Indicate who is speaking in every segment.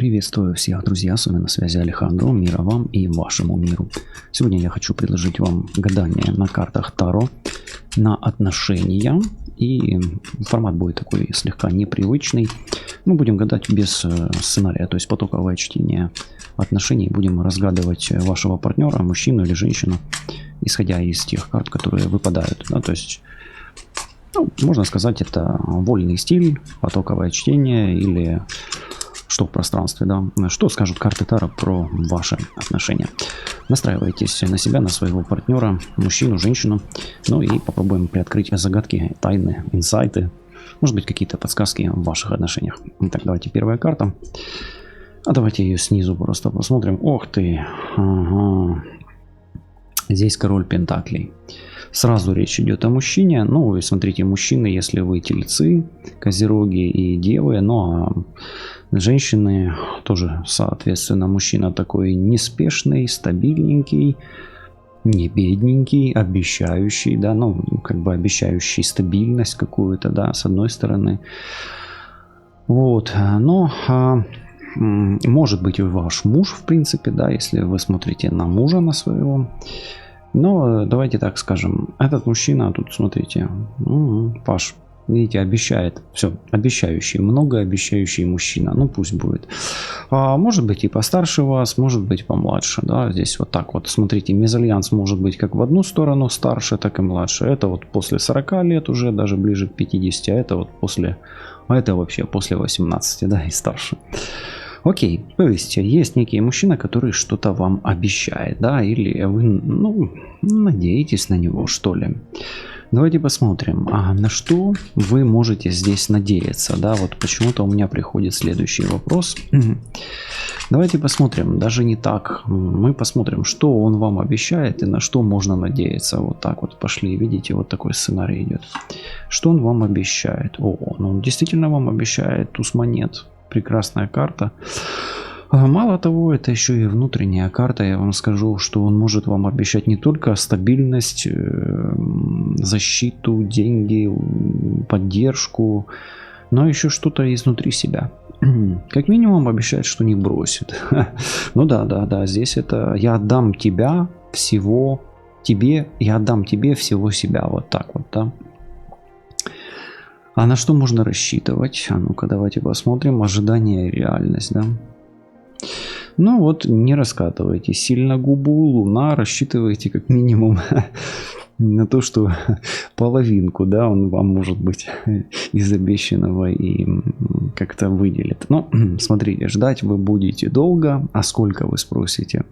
Speaker 1: Приветствую всех, друзья, с вами на связи Алехандро, мира вам и вашему миру. Сегодня я хочу предложить вам гадание на картах Таро на отношения, и формат будет такой слегка непривычный. Мы будем гадать без сценария, то есть потоковое чтение отношений, будем разгадывать вашего партнера, мужчину или женщину, исходя из тех карт, которые выпадают, да, то есть... можно сказать, это вольный стиль, потоковое чтение или что в пространстве, да. Что скажут карты Таро про ваши отношения? Настраивайтесь на себя, на своего партнера, мужчину, женщину. Ну и попробуем приоткрыть загадки, тайны, инсайты. Может быть, какие-то подсказки в ваших отношениях. Итак, давайте первая карта. А давайте ее снизу просто посмотрим. Ох ты! Ага. Здесь король пентаклей. Сразу речь идет о мужчине. Ну, и смотрите, мужчины, если вы тельцы, козероги и девы, ну а женщины тоже, соответственно, мужчина такой неспешный, стабильненький, не бедненький, обещающий, да, ну, как бы обещающий стабильность какую-то, да, с одной стороны. Вот, но... может быть и ваш муж, в принципе, да, если вы смотрите на мужа, на своего. Но давайте так скажем, этот мужчина, тут смотрите, Паш, видите, обещает, все, обещающий, многообещающий мужчина, ну пусть будет. Может быть и постарше вас, может быть помладше, да, здесь вот так вот, смотрите, мезальянс может быть как в одну сторону старше, так и младше. Это вот после 40 лет уже, даже ближе к 50, а это вот после, а это вообще после 18, да, и старше. Окей, то есть есть некий мужчина, который что-то вам обещает, да, или вы, ну, надеетесь на него, что ли. Давайте посмотрим, на что вы можете здесь надеяться, да, вот почему-то у меня приходит следующий вопрос. Давайте посмотрим, даже не так, мы посмотрим, что он вам обещает и на что можно надеяться. Вот так вот пошли, видите, вот такой сценарий идет. Что он вам обещает? Ну он действительно вам обещает туз монет. Прекрасная карта. Мало того, это еще и внутренняя карта. Я вам скажу, что он может вам обещать не только стабильность, защиту, деньги, поддержку, но еще что-то изнутри себя. Как минимум обещает, что не бросит. Ну да, здесь это я отдам тебя всего тебе, я отдам тебе всего себя. Вот так вот, да. А на что можно рассчитывать? А ну-ка, давайте посмотрим. Ожидание и реальность, да? Ну вот, не раскатывайте сильно губу, луна, рассчитывайте как минимум на то, что половинку, да, он вам, может быть, из обещанного и как-то выделит. Но, смотрите, ждать вы будете долго, а сколько вы спросите?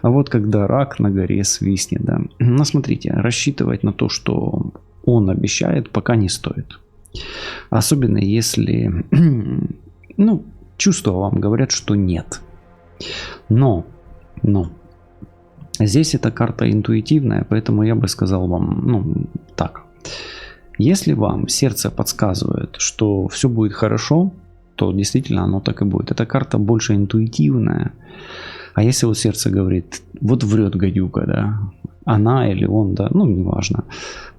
Speaker 1: А вот когда рак на горе свистнет, да. Ну, смотрите, рассчитывать на то, что он обещает, пока не стоит. Особенно если, ну, чувства вам говорят, что нет. Но, здесь эта карта интуитивная, поэтому я бы сказал вам, ну, так. Если вам сердце подсказывает, что все будет хорошо, то действительно оно так и будет. Эта карта больше интуитивная. А если вот сердце говорит, вот врет гадюка, да, она или он, да, ну, неважно,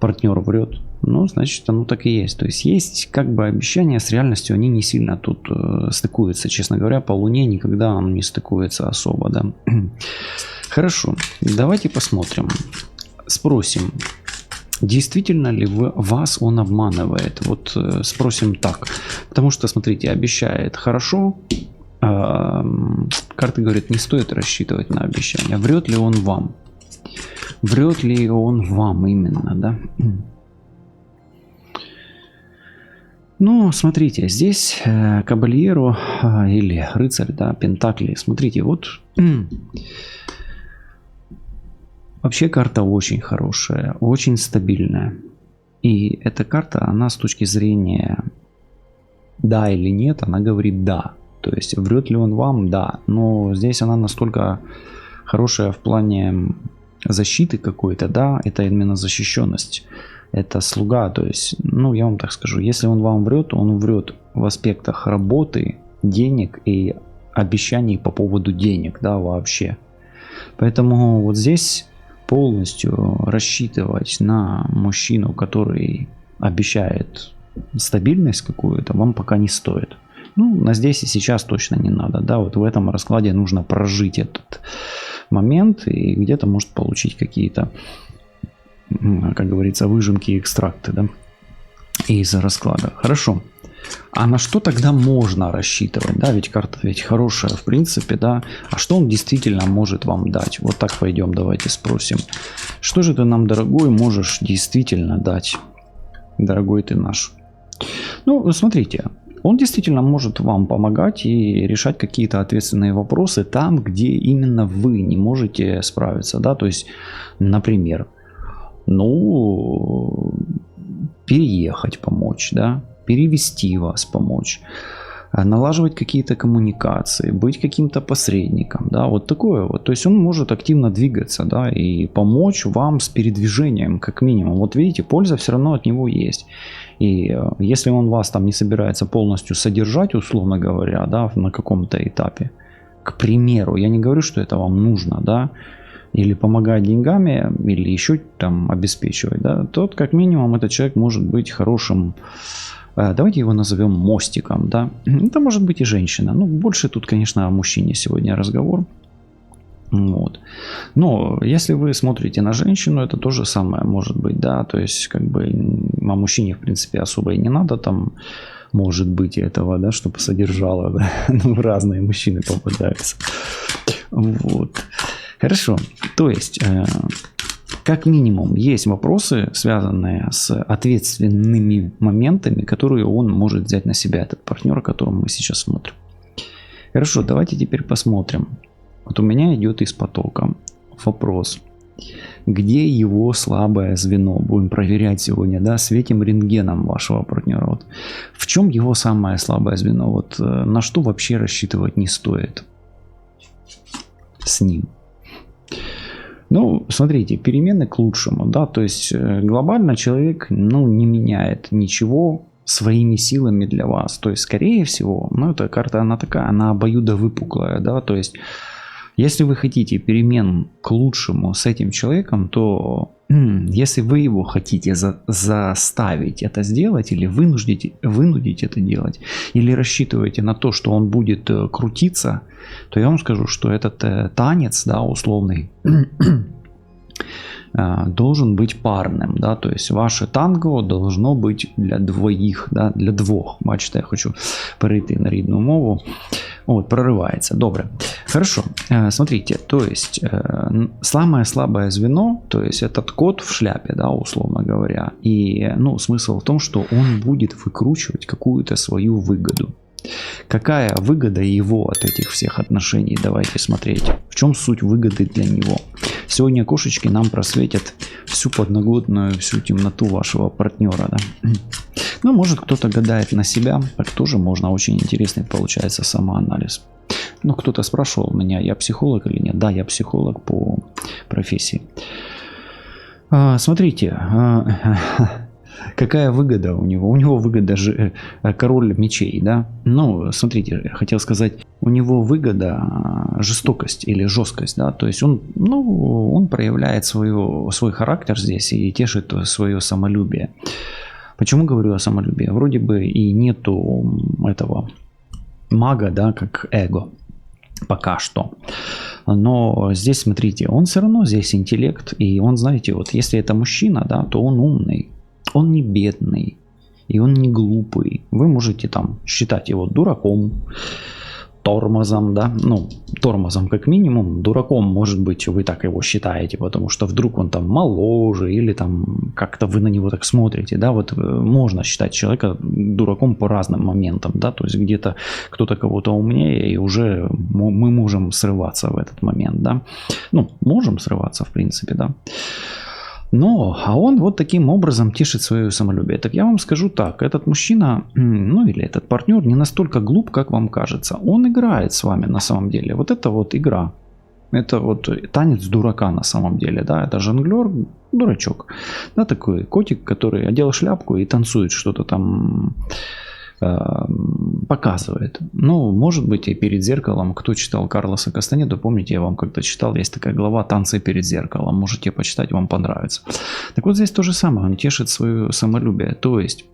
Speaker 1: партнер врет, ну, значит, оно так и есть. То есть есть как бы обещания с реальностью, они не сильно тут стыкуются. Честно говоря, по Луне никогда он не стыкуется особо, да. Хорошо, давайте посмотрим. Спросим, действительно ли вас он обманывает? Вот спросим так. Потому что, смотрите, обещает хорошо. Карты говорят, не стоит рассчитывать на обещания. Врет ли он вам? Врет ли он вам именно, да? Ну, смотрите, здесь кабальеру или рыцарь, да, пентакли. Смотрите, вот вообще карта очень хорошая, очень стабильная. И эта карта, она с точки зрения да или нет, она говорит да. То есть врет ли он вам? Да. Но здесь она настолько хорошая в плане защиты какой-то, да, это именно защищенность. Это слуга, то есть, ну, я вам так скажу, если он вам врет, он врет в аспектах работы, денег и обещаний по поводу денег, да, вообще. Поэтому вот здесь полностью рассчитывать на мужчину, который обещает стабильность какую-то, вам пока не стоит. Ну, на здесь и сейчас точно не надо, да, вот в этом раскладе нужно прожить этот момент и где-то может получить какие-то, как говорится, выжимки, экстракты, да, из расклада. Хорошо. А на что тогда можно рассчитывать, да, ведь карта ведь хорошая в принципе, да, а что он действительно может вам дать? Вот так пойдем, давайте спросим. Что же ты нам, дорогой, можешь действительно дать, дорогой ты наш? Ну, смотрите, он действительно может вам помогать и решать какие-то ответственные вопросы там, где именно вы не можете справиться, да, то есть, например, ну, переехать помочь, да, перевести вас помочь, налаживать какие-то коммуникации, быть каким-то посредником, да, вот такое вот. То есть он может активно двигаться, да, и помочь вам с передвижением, как минимум. Вот видите, польза все равно от него есть. И если он вас там не собирается полностью содержать, условно говоря, да, на каком-то этапе, к примеру, я не говорю, что это вам нужно, да, или помогать деньгами, или еще там обеспечивать, да, то как минимум этот человек может быть хорошим, давайте его назовем мостиком, да, это может быть и женщина, ну, больше тут, конечно, о мужчине сегодня разговор, вот, но если вы смотрите на женщину, это то же самое может быть, да, то есть, как бы, о мужчине, в принципе, особо и не надо там, может быть, этого, да, чтобы содержало, да, ну, разные мужчины попадаются, вот. Хорошо, то есть, как минимум, есть вопросы, связанные с ответственными моментами, которые он может взять на себя, этот партнер, о котором мы сейчас смотрим. Хорошо, давайте теперь посмотрим. Вот у меня идет из потока вопрос, где его слабое звено? Будем проверять сегодня, да, светим рентгеном вашего партнера. Вот. В чем его самое слабое звено? Вот на что вообще рассчитывать не стоит с ним? Ну, смотрите, перемены к лучшему, да, то есть глобально человек, ну, не меняет ничего своими силами для вас, то есть, скорее всего, ну, эта карта, она такая, она обоюдовыпуклая, да, то есть, если вы хотите перемен к лучшему с этим человеком, то если вы его хотите заставить это сделать или вынудить это делать, или рассчитываете на то, что он будет крутиться, то я вам скажу, что этот танец, да, условный, должен быть парным, да, то есть ваше танго должно быть для двоих, да, для двох. Бачите, я хочу перейти на рідну мову. Вот, прорывается. Добре. Хорошо. Смотрите, то есть самое слабое звено, то есть этот кот в шляпе, да, условно говоря. И, ну, смысл в том, что он будет выкручивать какую-то свою выгоду. Какая выгода его от этих всех отношений? Давайте смотреть. В чем суть выгоды для него? Сегодня кошечки нам просветят всю подноготную, всю темноту вашего партнера. Да? Ну, может, кто-то гадает на себя. Так тоже можно. Очень интересный получается самоанализ. Ну, кто-то спрашивал меня, я психолог или нет. Да, я психолог по профессии. Смотрите. Какая выгода у него? У него выгода же король мечей, да? Ну, смотрите, хотел сказать, у него выгода жестокость или жесткость, да? То есть он, ну, он проявляет свой характер здесь и тешит свое самолюбие. Почему говорю о самолюбии? Вроде бы и нету этого мага, да, как эго. Пока что. Но здесь, смотрите, он все равно здесь интеллект. И он, знаете, вот если это мужчина, да, то он умный. Он не бедный, и он не глупый. Вы можете там считать его дураком, тормозом, да, ну, тормозом как минимум. Дураком, может быть, вы так его считаете, потому что вдруг он там моложе, или там как-то вы на него так смотрите, да, вот можно считать человека дураком по разным моментам, да, то есть где-то кто-то кого-то умнее, и уже мы можем срываться в этот момент, да, ну, можем срываться, в принципе, да. Но, а он вот таким образом тешит свое самолюбие. Так я вам скажу так, этот мужчина, ну или этот партнер не настолько глуп, как вам кажется. Он играет с вами на самом деле. Вот это вот игра. Это вот танец дурака на самом деле, да. Это жонглер, дурачок. Да, такой котик, который одел шляпку и танцует что-то там, показывает. Ну, может быть, и перед зеркалом. Кто читал Карлоса Кастанеду, помните, я вам как-то читал, есть такая глава «Танцы перед зеркалом». Можете почитать, вам понравится. Так вот здесь то же самое, он тешит свое самолюбие. То есть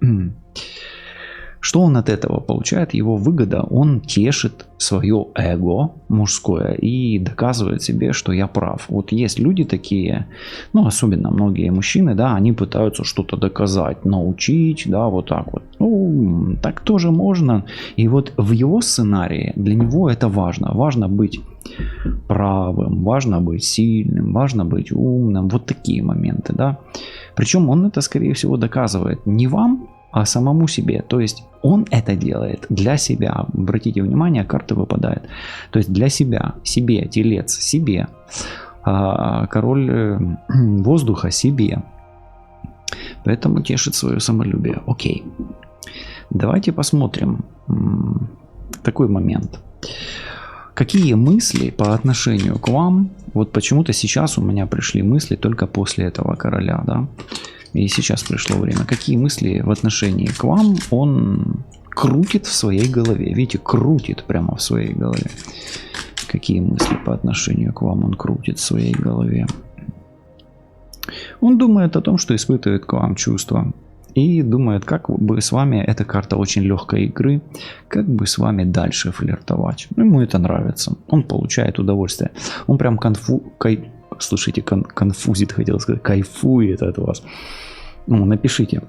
Speaker 1: Что он от этого получает? Его выгода, он тешит свое эго мужское и доказывает себе, что я прав. Вот есть люди такие, ну, особенно многие мужчины, да, они пытаются что-то доказать, научить, да, вот так вот. Ну, так тоже можно. И вот в его сценарии для него это важно. Важно быть правым, важно быть сильным, важно быть умным. Вот такие моменты, да. Причем он это, скорее всего, доказывает не вам, а самому себе. То есть он это делает для себя. Обратите внимание, карты выпадают. То есть для себя, себе, телец, себе. Король воздуха себе. Поэтому тешит свое самолюбие. Окей. Давайте посмотрим такой момент. Какие мысли по отношению к вам? Вот почему-то сейчас у меня пришли мысли только после этого короля, да? И сейчас пришло время. Какие мысли в отношении к вам он крутит в своей голове? Видите, крутит прямо в своей голове. Какие мысли по отношению к вам он крутит в своей голове? Он думает о том, что испытывает к вам чувства. И думает, как бы с вами, эта карта очень легкой игры, как бы с вами дальше флиртовать. Ему это нравится. Он получает удовольствие. Он прям конфузит, хотел сказать, кайфует от вас. Ну, напишите,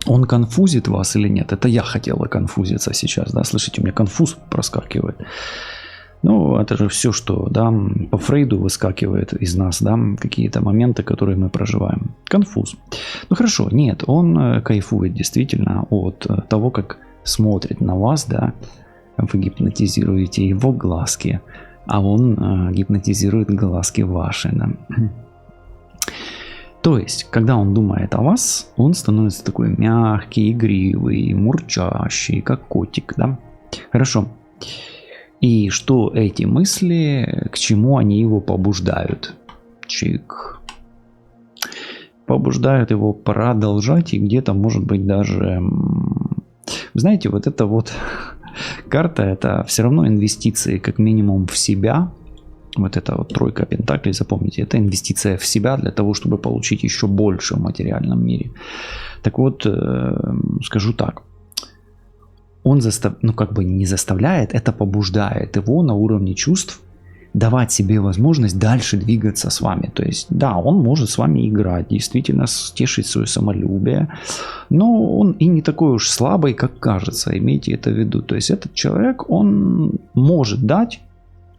Speaker 1: он конфузит вас или нет? Это я хотела конфузиться сейчас, да, слышите, у меня конфуз проскакивает. Ну, это же все, что, да, по Фрейду выскакивает из нас, да, какие-то моменты, которые мы проживаем. Конфуз. Ну, хорошо, нет, он кайфует действительно от того, как смотрит на вас, да, вы гипнотизируете его глазки, а он гипнотизирует глазки ваши, да. То есть, когда он думает о вас, он становится такой мягкий, игривый, мурчащий, как котик, да. Хорошо. И что эти мысли, к чему они его побуждают? Чик. Побуждают его продолжать и где-то, может быть, даже... Знаете, вот эта вот карта, это все равно инвестиции как минимум в себя. Вот эта вот тройка пентаклей, запомните, это инвестиция в себя для того, чтобы получить еще больше в материальном мире. Так вот, скажу так. Он не заставляет, это побуждает его на уровне чувств давать себе возможность дальше двигаться с вами. То есть, да, он может с вами играть, действительно тешить свое самолюбие, но он и не такой уж слабый, как кажется, имейте это в виду. То есть, этот человек, он может дать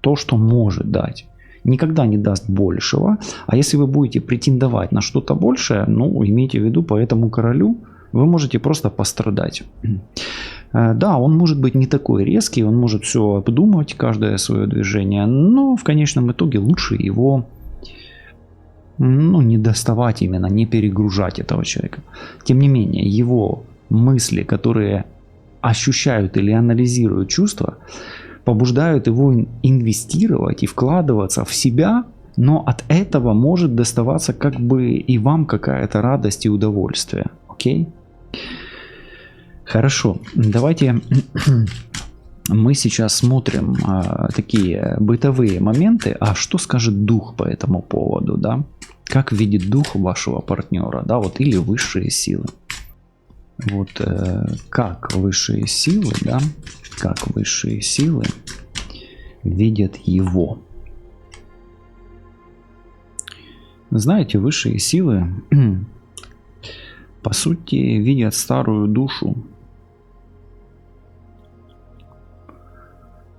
Speaker 1: то, что может дать. Никогда не даст большего. А если вы будете претендовать на что-то большее, ну, имейте в виду, по этому королю вы можете просто пострадать. Да, он может быть не такой резкий, он может все обдумывать, каждое свое движение, но в конечном итоге лучше его, ну, не доставать именно, не перегружать этого человека. Тем не менее, его мысли, которые ощущают или анализируют чувства, побуждают его инвестировать и вкладываться в себя, но от этого может доставаться как бы и вам какая-то радость и удовольствие. Окей? Хорошо, давайте мы сейчас смотрим такие бытовые моменты, а что скажет дух по этому поводу, да? Как видит дух вашего партнера, да, вот, или высшие силы. Вот как высшие силы, да, как высшие силы видят его. Знаете, высшие силы, по сути, видят старую душу.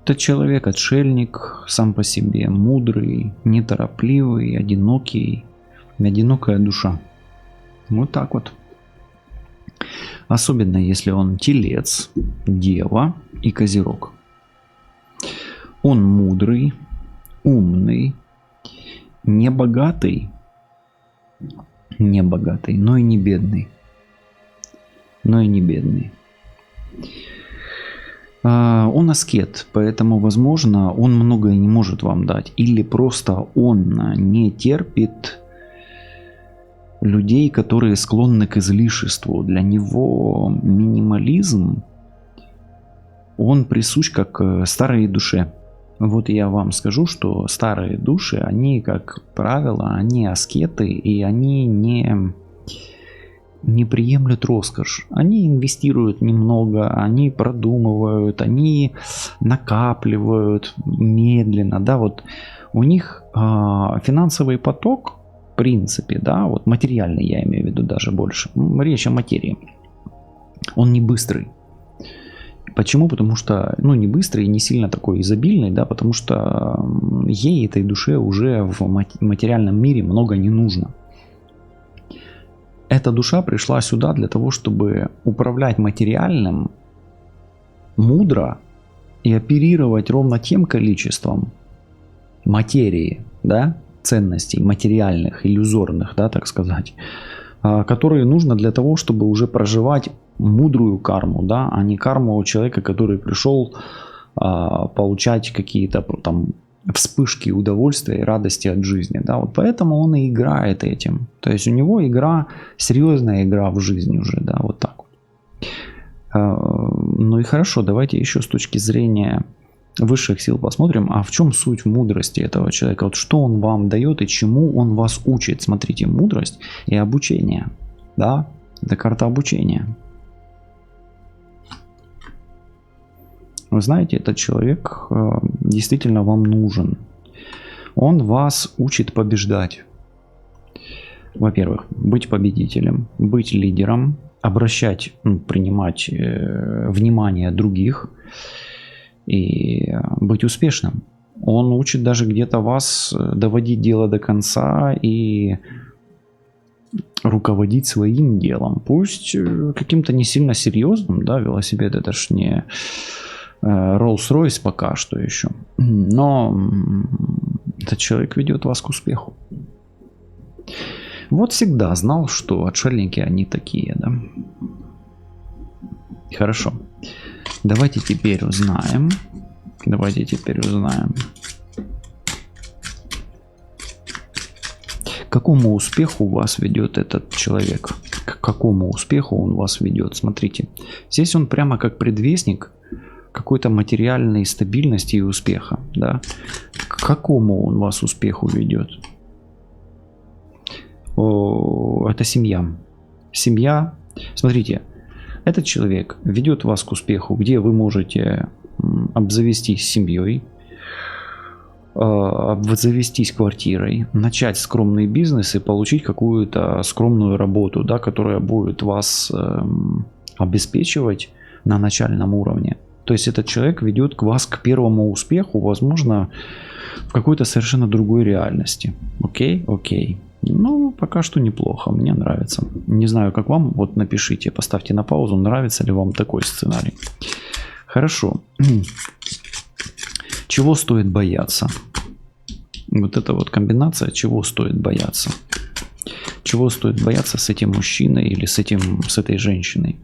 Speaker 1: Это человек-отшельник, сам по себе мудрый, неторопливый, одинокий, одинокая душа. Вот так вот. Особенно если он телец, дева и козерог. Он мудрый, умный, не богатый, но и не бедный. Он аскет, поэтому, возможно, он многое не может вам дать. Или просто он не терпит людей, которые склонны к излишеству. Для него минимализм, он присущ как старой душе. Вот я вам скажу, что старые души, они, как правило, они аскеты, и они не приемлют роскошь. Они инвестируют немного, они продумывают, они накапливают медленно, да, вот у них финансовый поток, в принципе, да, вот материальный я имею в виду даже больше, речь о материи, он не быстрый. Почему? Потому что, ну, не быстрый и не сильно такой изобильный, да, потому что ей, этой душе, уже в материальном мире много не нужно. Эта душа пришла сюда для того, чтобы управлять материальным мудро и оперировать ровно тем количеством материи, да, ценностей материальных, иллюзорных, да, так сказать, которые нужно для того, чтобы уже проживать мудрую карму, да, а не карму человека, который пришел получать какие-то там вспышки удовольствия и радости от жизни, да, вот поэтому он и играет этим, то есть у него игра, серьезная игра в жизнь уже, да, вот так вот. Ну и хорошо, давайте еще с точки зрения высших сил посмотрим, а в чем суть мудрости этого человека, вот что он вам дает и чему он вас учит. Смотрите, мудрость и обучение, да, это карта обучения. Вы знаете, этот человек действительно вам нужен. Он вас учит побеждать. Во-первых, быть победителем, быть лидером, обращать, принимать внимание других и быть успешным. Он учит даже где-то вас доводить дело до конца и руководить своим делом. Пусть каким-то не сильно серьезным, да, велосипед это ж не Rolls-Royce пока что еще. Но этот человек ведет вас к успеху. Вот всегда знал, что отшельники они такие, да. Хорошо. Давайте теперь узнаем. К какому успеху вас ведет этот человек? К какому успеху он вас ведет? Смотрите. Здесь он прямо как предвестник какой-то материальной стабильности и успеха, да? К какому он вас успеху ведет? Это семья. Семья. Смотрите, этот человек ведет вас к успеху, где вы можете обзавестись семьей, обзавестись квартирой, начать скромный бизнес и получить какую-то скромную работу, да, которая будет вас обеспечивать на начальном уровне. То есть этот человек ведет вас к первому успеху, возможно, в какой-то совершенно другой реальности. Окей. Ну, пока что неплохо, мне нравится. Не знаю, как вам, вот напишите, поставьте на паузу, нравится ли вам такой сценарий. Хорошо. Чего стоит бояться? Вот эта вот комбинация, чего стоит бояться? Чего стоит бояться с этим мужчиной или с этой женщиной?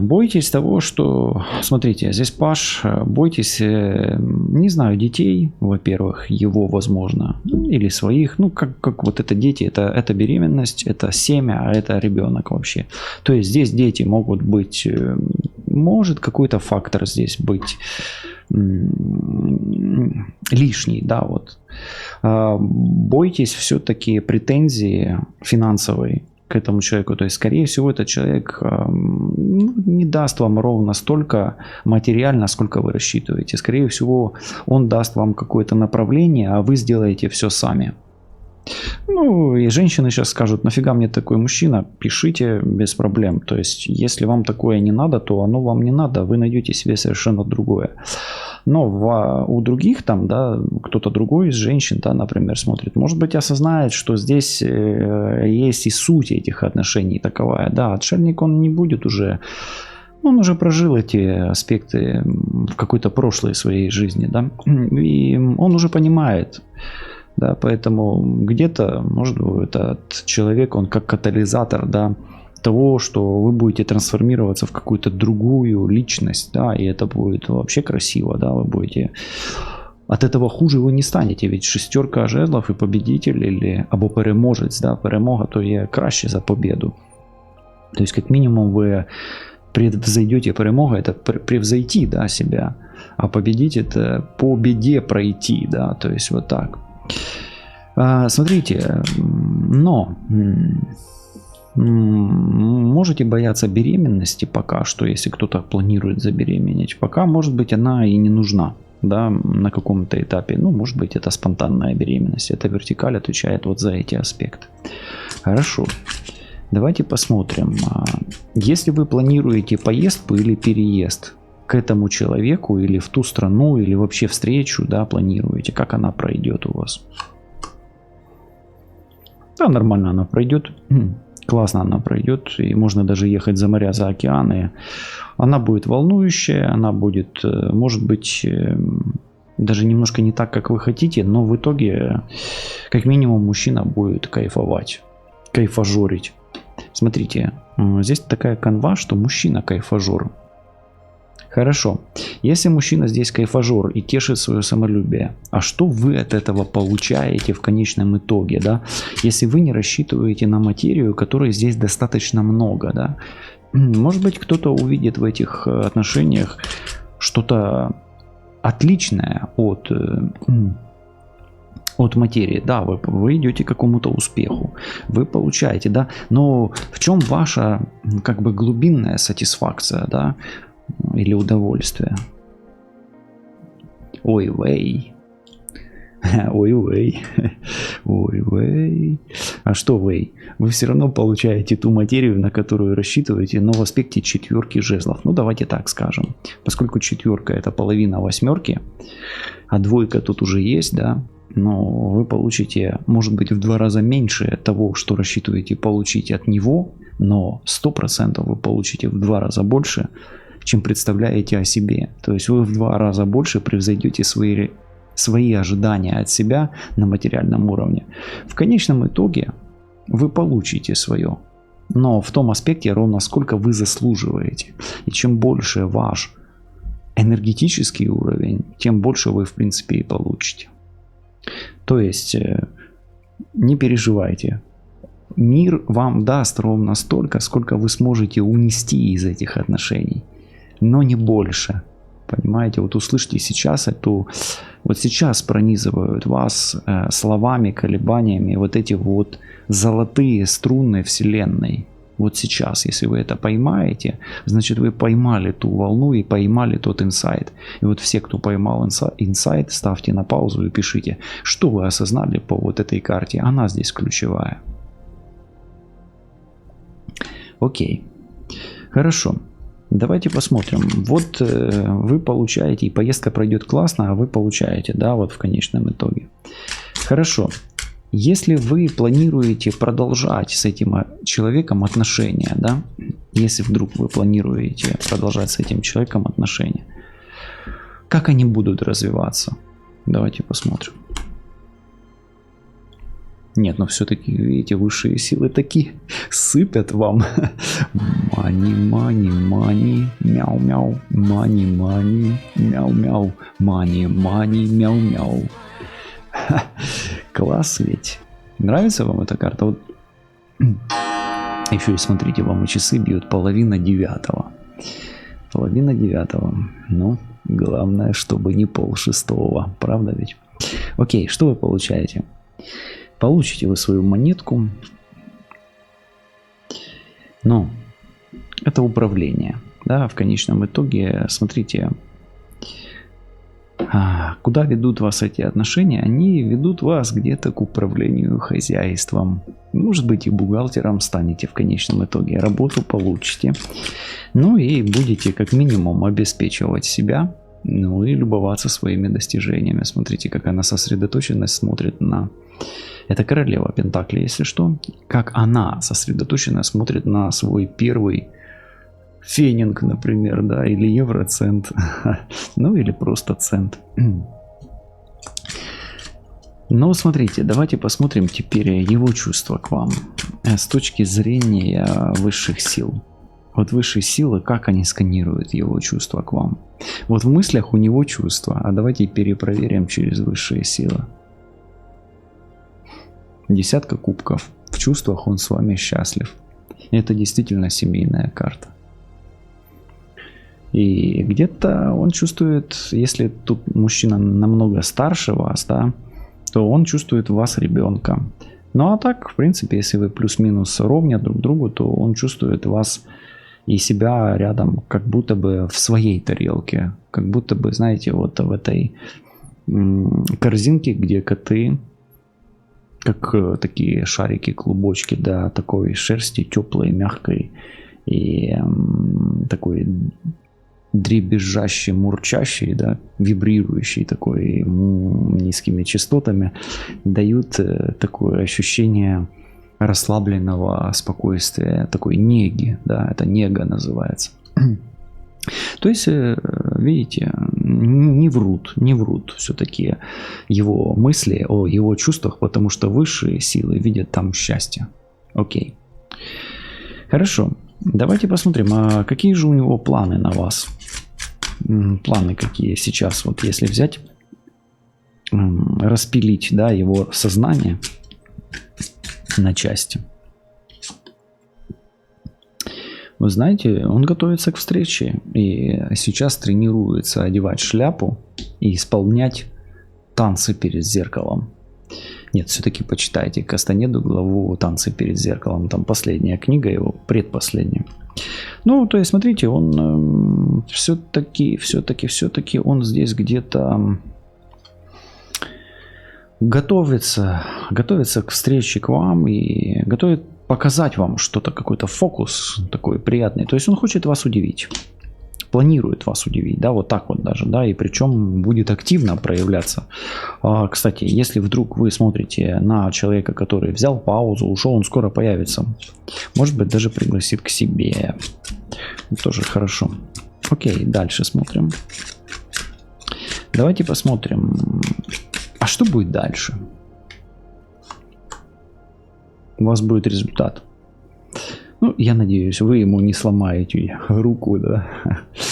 Speaker 1: Бойтесь того, что, смотрите, здесь Паш, бойтесь, не знаю, детей, во-первых, его, возможно, или своих, ну, как вот это дети, это беременность, это семя, а это ребенок вообще. То есть здесь дети могут быть, может какой-то фактор здесь быть лишний, да, вот. Бойтесь все-таки претензии финансовой к этому человеку. То есть, скорее всего, этот человек не даст вам ровно столько материально, сколько вы рассчитываете. Скорее всего, он даст вам какое-то направление, а вы сделаете все сами. Ну, и женщины сейчас скажут, нафига мне такой мужчина, пишите без проблем. То есть, если вам такое не надо, то оно вам не надо, вы найдете себе совершенно другое. Но у других там, да, кто-то другой из женщин, да, например, смотрит, может быть, осознает, что здесь есть и суть этих отношений таковая. Да, отшельник он не будет уже, он уже прожил эти аспекты в какой-то прошлой своей жизни, да, и он уже понимает. Да, поэтому где-то, может быть, этот человек, он как катализатор, да, того, что вы будете трансформироваться в какую-то другую личность, да, и это будет вообще красиво, да, вы будете... От этого хуже вы не станете, ведь шестерка жезлов и победитель, или або переможець, да, перемога, то є краще за победу. То есть, как минимум, вы превзойдете перемога, это превзойти, да, себя, а победить это по беде пройти, да, то есть вот так. Смотрите, но можете бояться беременности пока что, если кто-то планирует забеременеть. Пока, может быть, она и не нужна, да, на каком-то этапе. Ну, может быть, это спонтанная беременность. Эта вертикаль отвечает вот за эти аспекты. Хорошо. Давайте посмотрим. Если вы планируете поездку или переезд к этому человеку, или в ту страну, или вообще встречу, да, планируете, как она пройдет у вас? Да, нормально она пройдет. Классно она пройдет. И можно даже ехать за моря, за океаны. Она будет волнующая, она будет, может быть, даже немножко не так, как вы хотите, но в итоге, как минимум, мужчина будет кайфовать, кайфажорить. Смотрите, здесь такая канва, что мужчина кайфажор. Хорошо. Если мужчина здесь кайфажор и тешит свое самолюбие, а что вы от этого получаете в конечном итоге, да? Если вы не рассчитываете на материю, которой здесь достаточно много, да? Может быть, кто-то увидит в этих отношениях что-то отличное от материи. Да, вы идете к какому-то успеху, вы получаете, да, но в чем ваша как бы глубинная сатисфакция, да, или удовольствие? Ой-вей. Ой-вей. Ой-вей. А что вей? Вы все равно получаете ту материю, на которую рассчитываете, но в аспекте четверки жезлов. Ну, давайте так скажем. Поскольку четверка это половина восьмерки, а двойка тут уже есть, да, но вы получите, может быть, в 2 раза меньше того, что рассчитываете получить от него, но 100% вы получите в 2 раза больше, чем представляете о себе. То есть вы в 2 раза больше превзойдете свои ожидания от себя на материальном уровне. В конечном итоге вы получите свое, но в том аспекте ровно сколько вы заслуживаете. И чем больше ваш энергетический уровень, тем больше вы в принципе и получите. То есть не переживайте. Мир вам даст ровно столько, сколько вы сможете унести из этих отношений, но не больше. Понимаете, вот услышьте сейчас эту, вот сейчас пронизывают вас словами, колебаниями вот эти вот золотые струны вселенной. Вот сейчас, если вы это поймаете, значит вы поймали ту волну и поймали тот инсайт. И вот все, кто поймал инсайт, ставьте на паузу и пишите, что вы осознали по вот этой карте. Она здесь ключевая. Окей. Хорошо. Давайте посмотрим. Вот вы получаете, и поездка пройдет классно, а вы получаете, да, вот в конечном итоге. Хорошо. Если вы планируете продолжать с этим человеком отношения, да, если вдруг вы планируете продолжать с этим человеком отношения, как они будут развиваться? Давайте посмотрим. Нет, но все-таки, видите, высшие силы такие сыпят вам. Мани, мани, мани, мяу-мяу, мани, мани, мяу-мяу, мани, мани, мяу-мяу. Класс ведь. Нравится вам эта карта? Вот. Еще и смотрите, вам и часы бьют 8:30. 8:30. Ну, главное, чтобы не 5:30. Правда ведь? Окей, что вы получаете? Получите вы свою монетку. Но это управление. Да, в конечном итоге, смотрите, куда ведут вас эти отношения? Они ведут вас где-то к управлению хозяйством. Может быть, и бухгалтером станете в конечном итоге. Работу получите. Ну и будете как минимум обеспечивать себя. Ну и любоваться своими достижениями. Смотрите, как она сосредоточенно смотрит на... Это королева Пентаклей, если что. Как она сосредоточенно смотрит на свой первый фенинг, например, да, или евроцент. Ну или просто цент. Но смотрите, давайте посмотрим теперь его чувства к вам. С точки зрения высших сил. Вот высшие силы, как они сканируют его чувства к вам. Вот в мыслях у него чувства. А давайте перепроверим через высшие силы. 10 кубков. В чувствах он с вами счастлив. Это действительно семейная карта. И где-то он чувствует, если тут мужчина намного старше вас, да, то он чувствует в вас ребенка. Ну а так, в принципе, если вы плюс-минус ровня друг другу, то он чувствует вас и себя рядом, как будто бы в своей тарелке. Как будто бы, знаете, вот в этой корзинке, где коты, как такие шарики, клубочки, да, такой шерсти теплой, мягкой и такой дребезжащий, мурчащий, да, вибрирующий такой низкими частотами, дают такое ощущение расслабленного спокойствия, такой неги, да, это нега называется. То есть, видите, не врут все-таки его мысли о его чувствах, потому что высшие силы видят там счастье. Окей. Хорошо. Давайте посмотрим, а какие же у него планы на вас? Планы какие сейчас, вот если взять, распилить, да, его сознание на части. Вы знаете, он готовится к встрече и сейчас тренируется одевать шляпу и исполнять танцы перед зеркалом. Нет, все-таки почитайте Кастанеду главу «Танцы перед зеркалом». Там последняя книга его, предпоследняя. Ну, то есть, смотрите, он все-таки он здесь где-то готовится к встрече к вам и готовит показать вам что-то, какой-то фокус такой приятный. То есть он хочет вас удивить. Планирует вас удивить, да, вот так вот даже, да, и причем будет активно проявляться. Кстати, если вдруг вы смотрите на человека, который взял паузу, ушел, он скоро появится. Может быть, даже пригласит к себе. Тоже хорошо. Окей, дальше смотрим. Давайте посмотрим, а что будет дальше? У вас будет результат. Ну, я надеюсь, вы ему не сломаете руку, да,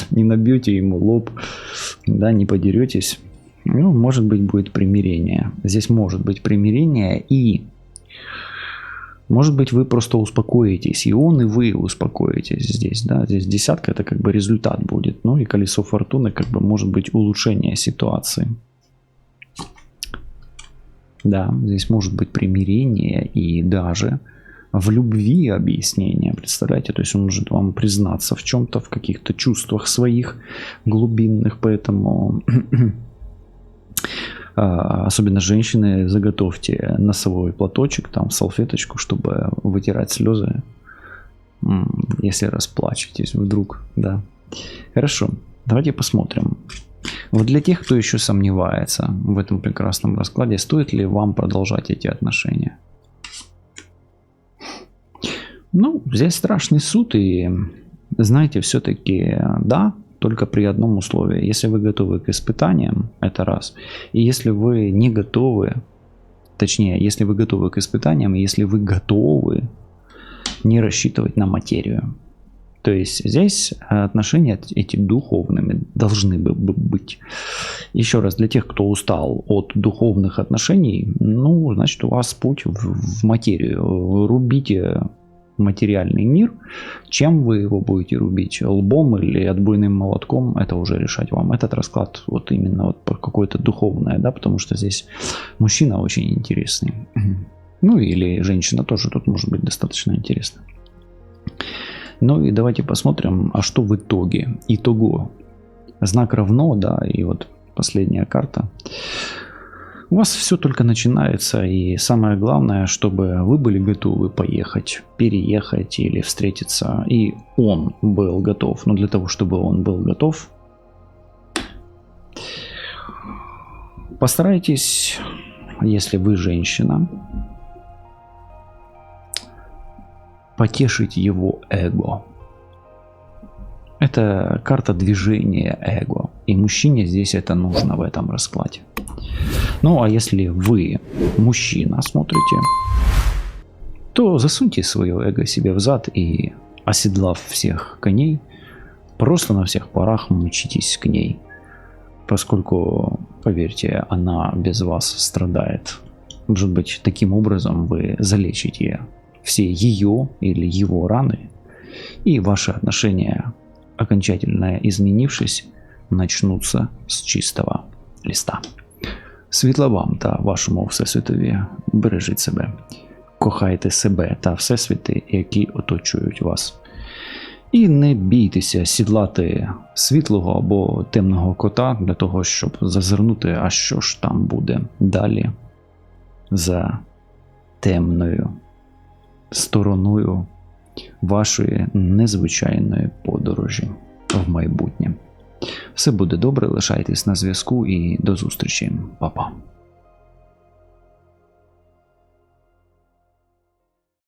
Speaker 1: не набьете ему лоб, да, не подеретесь. Ну, может быть, будет примирение. Здесь может быть примирение, и может быть, вы просто успокоитесь, и он, и вы успокоитесь здесь, да. Здесь десятка, это как бы результат будет. Ну, и колесо фортуны, как бы, может быть, улучшение ситуации. Да, здесь может быть примирение и даже в любви объяснение, представляете? То есть он может вам признаться в чем-то, в каких-то чувствах своих глубинных, поэтому особенно женщины, заготовьте носовой платочек, там салфеточку, чтобы вытирать слезы, если расплачетесь вдруг, да. Хорошо, давайте посмотрим. Вот для тех, кто еще сомневается в этом прекрасном раскладе, стоит ли вам продолжать эти отношения? Ну, здесь страшный суд, и знаете, все-таки да, только при одном условии. Если вы готовы к испытаниям, это раз. И если вы не готовы, точнее, если вы готовы к испытаниям, и если вы готовы не рассчитывать на материю. То есть здесь отношения эти духовными должны бы быть. Еще раз, для тех, кто устал от духовных отношений, ну, значит, у вас путь в материю. Рубите материальный мир. Чем вы его будете рубить? Лбом или отбойным молотком? Это уже решать вам. Этот расклад вот именно вот какое-то духовное, да, потому что здесь мужчина очень интересный. Ну, или женщина тоже тут может быть достаточно интересна. Ну и давайте посмотрим, а что в итоге. Итого. Знак равно, да, и вот последняя карта. У вас все только начинается, и самое главное, чтобы вы были готовы поехать, переехать или встретиться. И он был готов. Но для того, чтобы он был готов, постарайтесь, если вы женщина, потешить его эго. Это карта движения эго. И мужчине здесь это нужно в этом раскладе. Ну, а если вы мужчина смотрите, то засуньте свое эго себе в зад и, оседлав всех коней, просто на всех парах мчитесь к ней. Поскольку, поверьте, она без вас страдает. Может быть, таким образом вы залечите все ее или его раны, и ваши отношения, окончательно изменившись, начнутся с чистого листа. Світла вам та вашому всесвітові. Бережіть себе. Кохайте себе та всесвіти, які оточують вас. І не бійтеся сідлати світлого або темного кота для того, щоб зазирнути, а що ж там буде далі за темною стороною вашої незвичайної подорожі в майбутнє. Все буде добре, лишайтесь на зв'язку і до зустрічі. Па-па.